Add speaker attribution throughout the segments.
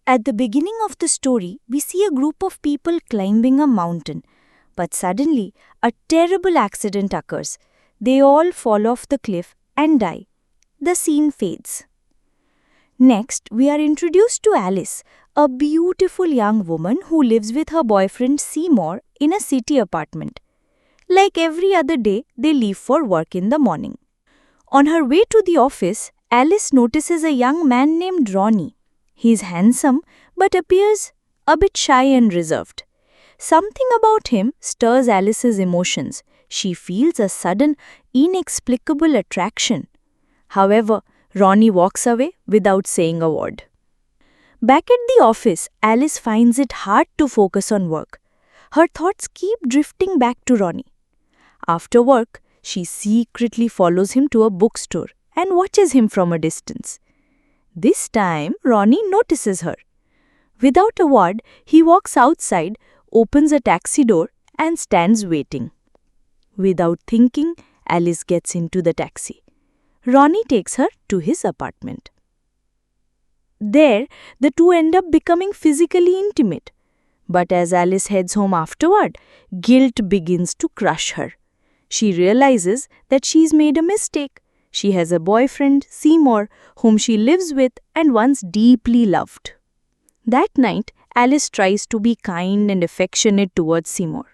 Speaker 1: At the beginning of the story, we see a group of people climbing a mountain. But suddenly, a terrible accident occurs. They all fall off the cliff and die. The scene fades. Next, we are introduced to Alice, a beautiful young woman who lives with her boyfriend Seymour in a city apartment. Like every other day, they leave for work in the morning. On her way to the office, Alice notices a young man named Ronnie. He is handsome but appears a bit shy and reserved. Something about him stirs Alice's emotions. She feels a sudden, inexplicable attraction. However, Ronnie walks away without saying a word. Back at the office, Alice finds it hard to focus on work. Her thoughts keep drifting back to Ronnie. After work, she secretly follows him to a bookstore and watches him from a distance. This time, Ronnie notices her. Without a word, he walks outside, opens a taxi door, and stands waiting. Without thinking, Alice gets into the taxi. Ronnie takes her to his apartment. There, the two end up becoming physically intimate. But as Alice heads home afterward, guilt begins to crush her. She realizes that she's made a mistake. She has a boyfriend, Seymour, whom she lives with and once deeply loved. That night, Alice tries to be kind and affectionate towards Seymour,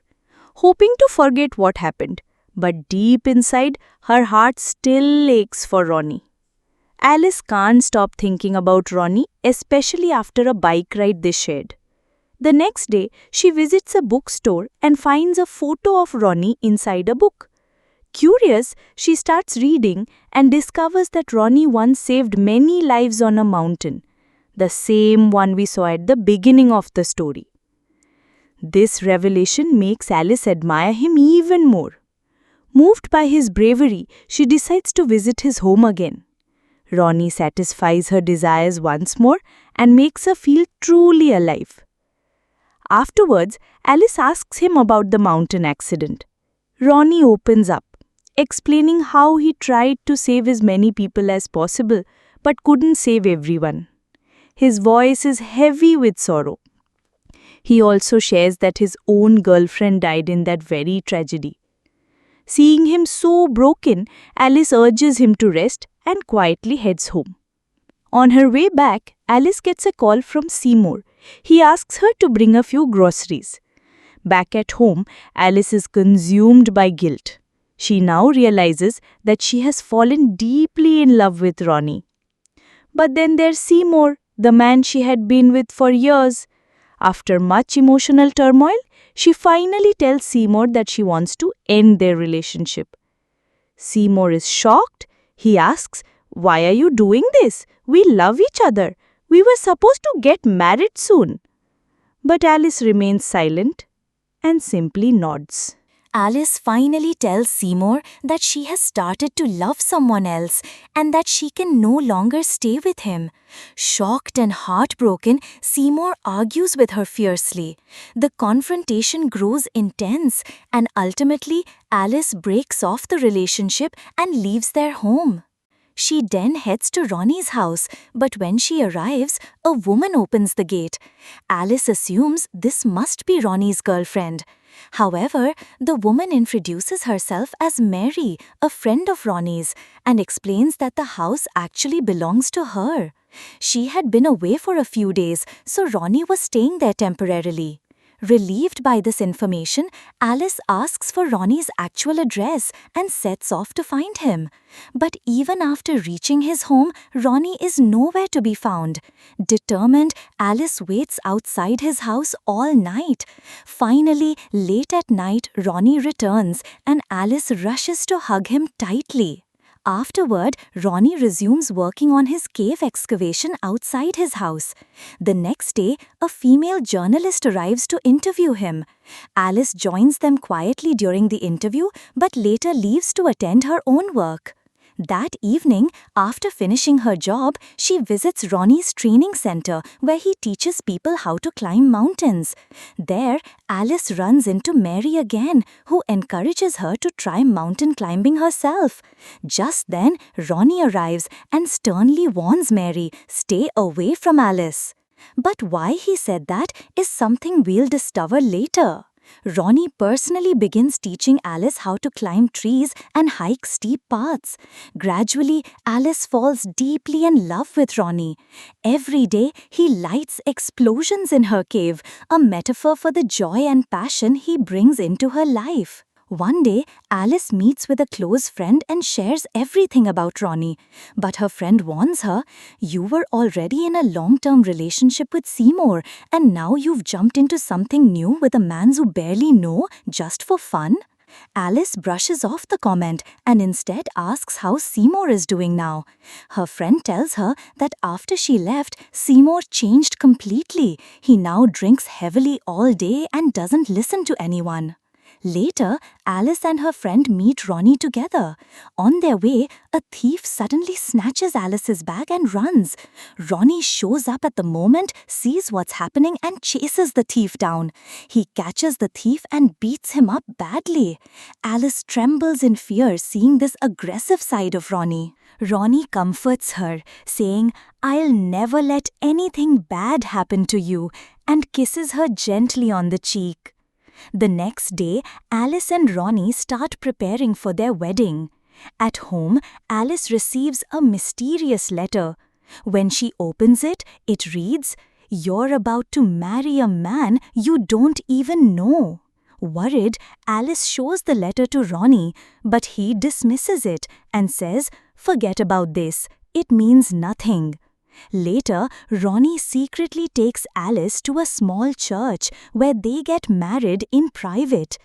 Speaker 1: hoping to forget what happened. But deep inside, her heart still aches for Ronnie. Alice can't stop thinking about Ronnie, especially after a bike ride they shared. The next day, she visits a bookstore and finds a photo of Ronnie inside a book. Curious, she starts reading and discovers that Ronnie once saved many lives on a mountain, the same one we saw at the beginning of the story. This revelation makes Alice admire him even more. Moved by his bravery, she decides to visit his home again. Ronnie satisfies her desires once more and makes her feel truly alive. Afterwards, Alice asks him about the mountain accident. Ronnie opens up, explaining how he tried to save as many people as possible but couldn't save everyone. His voice is heavy with sorrow. He also shares that his own girlfriend died in that very tragedy. Seeing him so broken, Alice urges him to rest and quietly heads home. On her way back, Alice gets a call from Seymour. He asks her to bring a few groceries. Back at home, Alice is consumed by guilt. She now realizes that she has fallen deeply in love with Ronnie. But then there's Seymour, the man she had been with for years. After much emotional turmoil, she finally tells Seymour that she wants to end their relationship. Seymour is shocked. He asks, "Why are you doing this? We love each other. We were supposed to get married soon." But Alice remains silent and simply nods.
Speaker 2: Alice finally tells Seymour that she has started to love someone else and that she can no longer stay with him. Shocked and heartbroken, Seymour argues with her fiercely. The confrontation grows intense and ultimately Alice breaks off the relationship and leaves their home. She then heads to Ronnie's house, but when she arrives, a woman opens the gate. Alice assumes this must be Ronnie's girlfriend. However, the woman introduces herself as Mary, a friend of Ronnie's, and explains that the house actually belongs to her. She had been away for a few days, so Ronnie was staying there temporarily. Relieved by this information, Alice asks for Ronnie's actual address and sets off to find him. But even after reaching his home, Ronnie is nowhere to be found. Determined, Alice waits outside his house all night. Finally, late at night, Ronnie returns and Alice rushes to hug him tightly. Afterward, Ronnie resumes working on his cave excavation outside his house. The next day, a female journalist arrives to interview him. Alice joins them quietly during the interview, but later leaves to attend her own work. That evening, after finishing her job, she visits Ronnie's training center where he teaches people how to climb mountains. There, Alice runs into Mary again, who encourages her to try mountain climbing herself. Just then, Ronnie arrives and sternly warns Mary, "Stay away from Alice." But why he said that is something we'll discover later. Ronnie personally begins teaching Alice how to climb trees and hike steep paths. Gradually, Alice falls deeply in love with Ronnie. Every day, he lights explosions in her cave, a metaphor for the joy and passion he brings into her life. One day, Alice meets with a close friend and shares everything about Ronnie. But her friend warns her, "You were already in a long-term relationship with Seymour, and now you've jumped into something new with a man you barely know just for fun?" Alice brushes off the comment and instead asks how Seymour is doing now. Her friend tells her that after she left, Seymour changed completely. He now drinks heavily all day and doesn't listen to anyone. Later, Alice and her friend meet Ronnie together. On their way, a thief suddenly snatches Alice's bag and runs. Ronnie shows up at the moment, sees what's happening and chases the thief down. He catches the thief and beats him up badly. Alice trembles in fear seeing this aggressive side of Ronnie. Ronnie comforts her, saying, "I'll never let anything bad happen to you," and kisses her gently on the cheek. The next day, Alice and Ronnie start preparing for their wedding. At home, Alice receives a mysterious letter. When she opens it, it reads, "You're about to marry a man you don't even know." Worried, Alice shows the letter to Ronnie, but he dismisses it and says, "Forget about this. It means nothing." Later, Ronnie secretly takes Alice to a small church where they get married in private.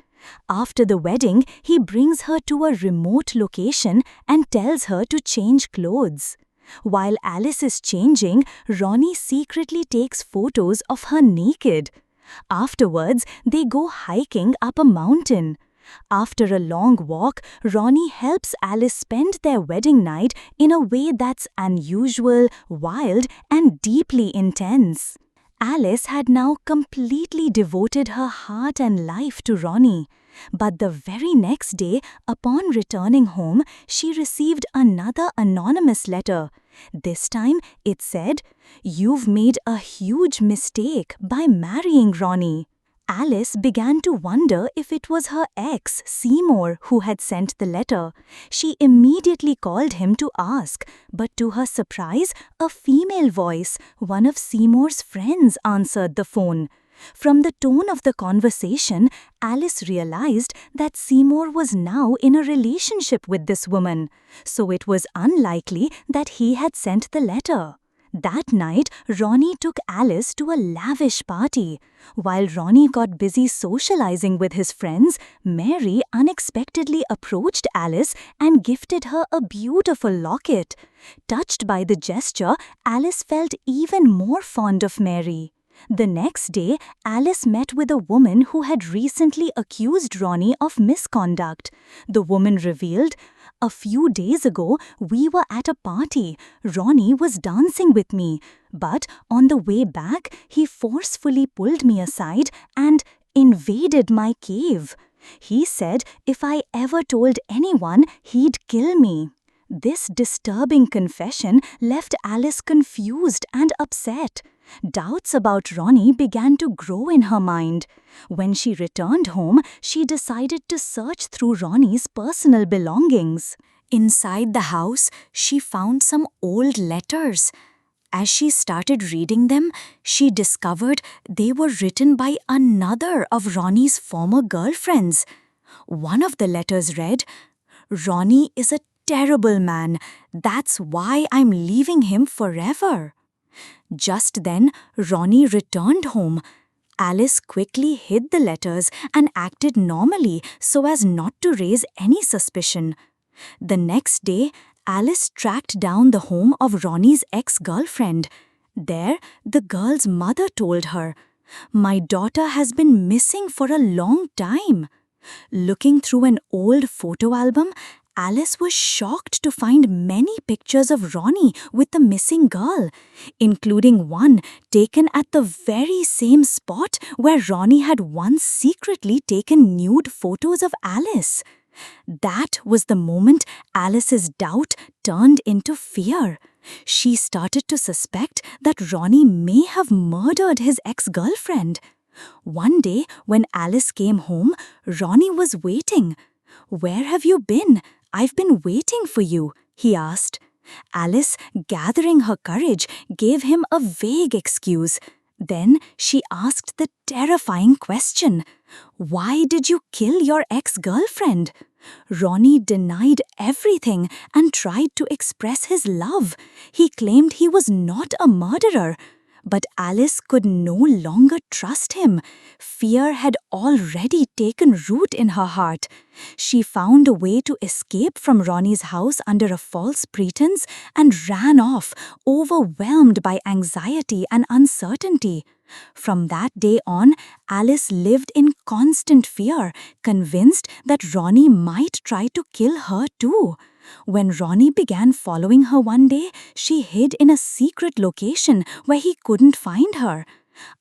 Speaker 2: After the wedding, he brings her to a remote location and tells her to change clothes. While Alice is changing, Ronnie secretly takes photos of her naked. Afterwards, they go hiking up a mountain. After a long walk, Ronnie helps Alice spend their wedding night in a way that's unusual, wild, and deeply intense. Alice had now completely devoted her heart and life to Ronnie. But the very next day, upon returning home, she received another anonymous letter. This time, it said, "You've made a huge mistake by marrying Ronnie." Alice began to wonder if it was her ex, Seymour, who had sent the letter. She immediately called him to ask, but to her surprise, a female voice, one of Seymour's friends, answered the phone. From the tone of the conversation, Alice realized that Seymour was now in a relationship with this woman, so it was unlikely that he had sent the letter. That night, Ronnie took Alice to a lavish party. While Ronnie got busy socializing with his friends, Mary unexpectedly approached Alice and gifted her a beautiful locket. Touched by the gesture, Alice felt even more fond of Mary. The next day, Alice met with a woman who had recently accused Ronnie of misconduct. The woman revealed, "A few days ago, we were at a party. Ronnie was dancing with me, but on the way back, he forcefully pulled me aside and invaded my cave. He said if I ever told anyone, he'd kill me." This disturbing confession left Alice confused and upset. Doubts about Ronnie began to grow in her mind. When she returned home, she decided to search through Ronnie's personal belongings. Inside the house, she found some old letters. As she started reading them, she discovered they were written by another of Ronnie's former girlfriends. One of the letters read, "Ronnie is a terrible man. That's why I'm leaving him forever." Just then, Ronnie returned home. Alice quickly hid the letters and acted normally so as not to raise any suspicion. The next day, Alice tracked down the home of Ronnie's ex-girlfriend. There, the girl's mother told her, "My daughter has been missing for a long time." Looking through an old photo album, Alice was shocked to find many pictures of Ronnie with the missing girl, including one taken at the very same spot where Ronnie had once secretly taken nude photos of Alice. That was the moment Alice's doubt turned into fear. She started to suspect that Ronnie may have murdered his ex-girlfriend. One day, when Alice came home, Ronnie was waiting. "Where have you been? I've been waiting for you," he asked. Alice, gathering her courage, gave him a vague excuse. Then she asked the terrifying question, "Why did you kill your ex-girlfriend?" Ronnie denied everything and tried to express his love. He claimed he was not a murderer. But Alice could no longer trust him. Fear had already taken root in her heart. She found a way to escape from Ronnie's house under a false pretense and ran off, overwhelmed by anxiety and uncertainty. From that day on, Alice lived in constant fear, convinced that Ronnie might try to kill her too. When Ronnie began following her one day, she hid in a secret location where he couldn't find her.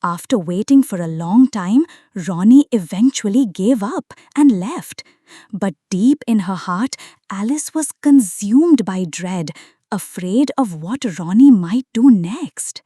Speaker 2: After waiting for a long time, Ronnie eventually gave up and left. But deep in her heart, Alice was consumed by dread, afraid of what Ronnie might do next.